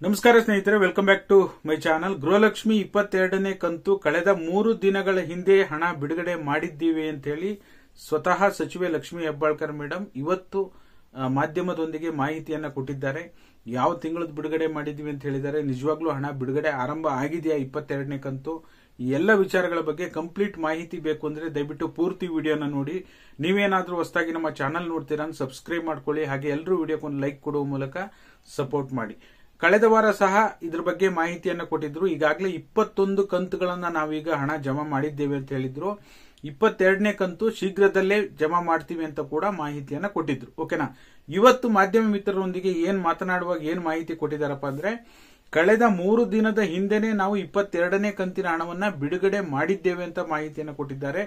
ನಮಸ್ಕಾರ ಸ್ನೇಹಿತರೆ, welcome back to my channel. Gruhalakshmi 22ನೇ ಕಂತು ಕಳೆದ 3 ದಿನಗಳ ಹಿಂದೆ ಹಣ ಬಿಡುಗಡೆ ಮಾಡಿದ್ದೀವಿ ಅಂತ ಹೇಳಿ ಸ್ವತಃ ಸಚಿವೆ ಲಕ್ಷ್ಮಿ ಹೆಬ್ಬಾಳ್ಕರ್ ಮೇಡಮ್ ಇವತ್ತು ಮಾಧ್ಯಮದೊಂದಿಗೆ ಮಾಹಿತಿಯನ್ನ ಕೊಟ್ಟಿದ್ದಾರೆ. ಯಾವ ತಿಂಗಳದ ಬಿಡುಗಡೆ ಮಾಡಿದ್ದೀವಿ ಅಂತ ಹೇಳಿದ್ದಾರೆ. ನಿಜವಾಗ್ಲೂ ಹಣ ಬಿಡುಗಡೆ ಆರಂಭ ಆಗಿದೆಯಾ 22ನೇ ಕಂತು? ಈ ಎಲ್ಲ ವಿಚಾರಗಳ ಬಗ್ಗೆ ಕಂಪ್ಲೀಟ್ ಮಾಹಿತಿ ಬೇಕು ಅಂದ್ರೆ ದಯವಿಟ್ಟು ಪೂರ್ತಿ ವಿಡಿಯೋನ ನೋಡಿ. ನೀವೇನಾದ್ರೂ ಹೊಸದಾಗಿ ನಮ್ಮ ಚಾನಲ್ ನೋಡ್ತೀರಾ ಸಬ್ಸ್ಕ್ರೈಬ್ ಮಾಡ್ಕೊಳ್ಳಿ. ಹಾಗೆ ಎಲ್ಲರೂ ವಿಡಿಯೋಕ್ಕೊಂದು ಲೈಕ್ ಕೊಡುವ ಮೂಲಕ ಸಪೋರ್ಟ್ ಮಾಡಿ. ಕಳೆದ ವಾರ ಸಹ ಇದ್ರ ಬಗ್ಗೆ ಮಾಹಿತಿಯನ್ನ ಕೊಟ್ಟಿದ್ರು. ಈಗಾಗಲೇ 21 ಕಂತುಗಳನ್ನ ನಾವೀಗ ಹಣ ಜಮಾ ಮಾಡಿದ್ದೇವೆ ಅಂತ ಹೇಳಿದ್ರು. 22ನೇ ಕಂತು ಶೀಘ್ರದಲ್ಲೇ ಜಮಾ ಮಾಡ್ತೀವಿ ಅಂತ ಕೂಡ ಮಾಹಿತಿಯನ್ನ ಕೊಟ್ಟಿದ್ರು. ಓಕೆನಾ? ಇವತ್ತು ಮಾಧ್ಯಮ ಮಿತ್ರರೊಂದಿಗೆ ಏನ್ ಮಾತನಾಡುವಾಗ ಏನ್ ಮಾಹಿತಿ ಕೊಟ್ಟಿದ್ದಾರಪ್ಪ ಅಂದ್ರೆ, ಕಳೆದ 3 ದಿನದ ಹಿಂದೆನೆ ನಾವು 22ನೇ ಕಂತಿನ ಹಣವನ್ನ ಬಿಡುಗಡೆ ಮಾಡಿದ್ದೇವೆ ಅಂತ ಮಾಹಿತಿಯನ್ನ ಕೊಟ್ಟಿದ್ದಾರೆ.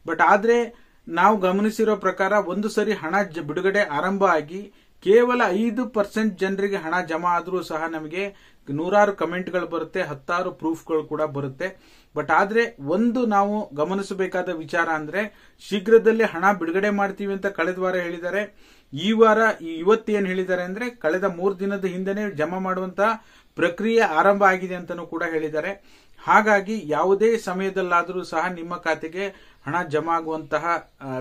ಬಟ್ ಆದ್ರೆ ನಾವು ಗಮನಿಸಿರೋ ಪ್ರಕಾರ ಒಂದು ಸರಿ ಹಣ ಬಿಡುಗಡೆ ಆರಂಭ ಆಗಿ ಕೇವಲ 5% ಜನರಿಗೆ ಹಣ ಜಮಾ ಆದ್ರೂ ಸಹ ನಮಗೆ ನೂರಾರು ಕಮೆಂಟ್ಗಳು ಬರುತ್ತೆ, 10 ಪ್ರೂಫ್ಗಳು ಕೂಡ ಬರುತ್ತೆ. ಬಟ್ ಆದ್ರೆ ಒಂದು ನಾವು ಗಮನಿಸಬೇಕಾದ ವಿಚಾರ ಅಂದ್ರೆ, ಶೀಘ್ರದಲ್ಲೇ ಹಣ ಬಿಡುಗಡೆ ಮಾಡ್ತೀವಿ ಅಂತ ಕಳೆದ ವಾರ ಹೇಳಿದ್ದಾರೆ. ಈ ವಾರ ಇವತ್ತೇನ್ ಹೇಳಿದ್ದಾರೆ ಅಂದ್ರೆ, ಕಳೆದ 3 ದಿನದ ಹಿಂದೆನೆ ಜಮಾ ಮಾಡುವಂತಹ ಪ್ರಕ್ರಿಯೆ ಆರಂಭ ಆಗಿದೆ ಅಂತಾನೂ ಕೂಡ ಹೇಳಿದ್ದಾರೆ. ಹಾಗಾಗಿ ಯಾವುದೇ ಸಮಯದಲ್ಲಾದರೂ ಸಹ ನಿಮ್ಮ ಖಾತೆಗೆ ಹಣ ಜಮಾ ಆಗುವಂತಹ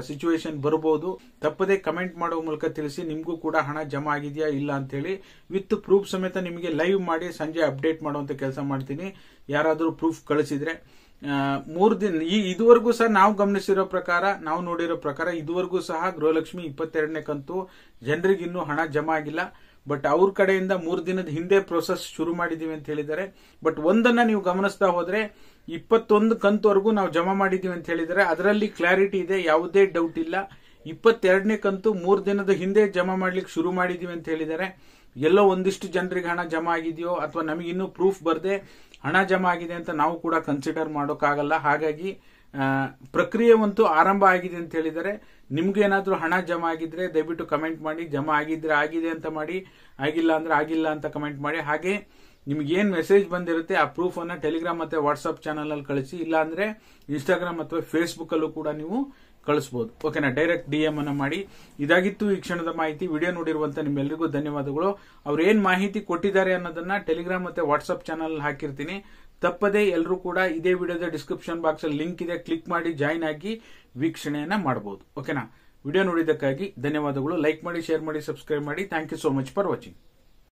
ಸಿಚುವೇಶನ್ ಬರಬಹುದು. ತಪ್ಪದೇ ಕಮೆಂಟ್ ಮಾಡುವ ಮೂಲಕ ತಿಳಿಸಿ ನಿಮಗೂ ಕೂಡ ಹಣ ಜಮಾ ಆಗಿದೆಯಾ ಇಲ್ಲ ಅಂತ ಹೇಳಿ. ವಿತ್ ಪ್ರೂಫ್ ಸಮೇತ ನಿಮಗೆ ಲೈವ್ ಮಾಡಿ ಸಂಜೆ ಅಪ್ಡೇಟ್ ಮಾಡುವಂತ ಕೆಲಸ ಮಾಡ್ತೀನಿ. ಯಾರಾದರೂ ಪ್ರೂಫ್ ಕಳಿಸಿದ್ರೆ 3 ದಿನ ಇದುವರೆಗೂ ಸಹ ನಾವು ಗಮನಿಸಿರೋ ಪ್ರಕಾರ, ನಾವು ನೋಡಿರೋ ಪ್ರಕಾರ ಇದುವರೆಗೂ ಸಹ ಗೃಹಲಕ್ಷ್ಮಿ 22ನೇ ಕಂತು ಜನರಿಗೆ ಇನ್ನೂ ಹಣ ಜಮಾ ಆಗಿಲ್ಲ. ಬಟ್ ಅವ್ರ ಕಡೆಯಿಂದ 3 ದಿನದ ಹಿಂದೆ ಪ್ರೋಸೆಸ್ ಶುರು ಮಾಡಿದೀವಿ ಅಂತ ಹೇಳಿದ್ದಾರೆ. ಬಟ್ ಒಂದನ್ನ ನೀವು ಗಮನಿಸ್ತಾ ಹೋದ್ರೆ 21 ಕಂತುವರೆಗೂ ನಾವು ಜಮಾ ಮಾಡಿದೀವಿ ಅಂತ ಹೇಳಿದ್ದಾರೆ. ಅದರಲ್ಲಿ ಕ್ಲಾರಿಟಿ ಇದೆ, ಯಾವುದೇ ಡೌಟ್ ಇಲ್ಲ. 22ನೇ ಕಂತು 3 ದಿನದ ಹಿಂದೆ ಜಮಾ ಮಾಡ್ಲಿಕ್ಕೆ ಶುರು ಮಾಡಿದೀವಿ ಅಂತ ಹೇಳಿದ್ದಾರೆ. ಎಲ್ಲೋ ಒಂದಿಷ್ಟು ಜನರಿಗೆ ಹಣ ಜಮಾ ಆಗಿದೆಯೋ ಅಥವಾ ನಮಗೆ ಇನ್ನೂ ಪ್ರೂಫ್ ಬರದೆ ಹಣ ಜಮಾ ಆಗಿದೆ ಅಂತ ನಾವು ಕೂಡ ಕನ್ಸಿಡರ್ ಮಾಡೋಕ್ಕಾಗಲ್ಲ. ಹಾಗಾಗಿ ಪ್ರಕ್ರಿಯೆ ಅಂತೂ ಆರಂಭ ಆಗಿದೆ ಅಂತ ಹೇಳಿದ್ದಾರೆ. ನಿಮ್ಗೇನಾದ್ರೂ ಹಣ ಜಮಾ ಆಗಿದ್ರೆ ದಯವಿಟ್ಟು ಕಮೆಂಟ್ ಮಾಡಿ. ಜಮಾ ಆಗಿದ್ರೆ ಆಗಿದೆ ಅಂತ ಮಾಡಿ, ಆಗಿಲ್ಲ ಅಂದ್ರೆ ಆಗಿಲ್ಲ ಅಂತ ಕಮೆಂಟ್ ಮಾಡಿ. ಹಾಗೆ ನಿಮ್ಗೆ ಏನ್ ಮೆಸೇಜ್ ಬಂದಿರುತ್ತೆ ಆ ಪ್ರೂಫ್ ಅನ್ನ ಟೆಲಿಗ್ರಾಮ್ ಮತ್ತೆ ವಾಟ್ಸ್ಆಪ್ ಚಾನಲ್ ಅಲ್ಲಿ ಕಳಿಸಿ. ಇಲ್ಲ ಅಂದ್ರೆ ಇನ್ಸ್ಟಾಗ್ರಾಮ್ ಅಥವಾ ಫೇಸ್ಬುಕ್ ಅಲ್ಲೂ ಕೂಡ ನೀವು ಕಳಿಸಬಹುದು. ಓಕೆನಾ? ಡೈರೆಕ್ಟ್ DM ಅನ್ನ ಮಾಡಿ. ಇದಾಗಿತ್ತು ಈ ಕ್ಷಣದ ಮಾಹಿತಿ. ವಿಡಿಯೋ ನೋಡಿರುವಂತ ನಿಮ್ಮೆಲ್ಲರಿಗೂ ಧನ್ಯವಾದಗಳು. ಅವ್ರು ಏನ್ ಮಾಹಿತಿ ಕೊಟ್ಟಿದ್ದಾರೆ ಅನ್ನೋದನ್ನ ಟೆಲಿಗ್ರಾಮ್ ಮತ್ತೆ ವಾಟ್ಸ್ಆಪ್ ಚಾನಲ್ ಹಾಕಿರ್ತೀನಿ. ತಪ್ಪದೇ ಎಲ್ಲರೂ ಕೂಡ ಇದೇ ವಿಡಿಯೋದ ಡಿಸ್ಕ್ರಿಪ್ಷನ್ ಬಾಕ್ಸ್ ಅಲ್ಲಿ ಲಿಂಕ್ ಇದೆ, ಕ್ಲಿಕ್ ಮಾಡಿ ಜಾಯಿನ್ ಆಗಿ ವೀಕ್ಷಣೆಯನ್ನ ಮಾಡಬಹುದು. ಓಕೆನಾ? ವಿಡಿಯೋ ನೋಡಿದ್ದಕ್ಕಾಗಿ ಧನ್ಯವಾದಗಳು. ಲೈಕ್ ಮಾಡಿ, ಶೇರ್ ಮಾಡಿ, ಸಬ್ಸ್ಕ್ರೈಬ್ ಮಾಡಿ. Thank you so much for watching.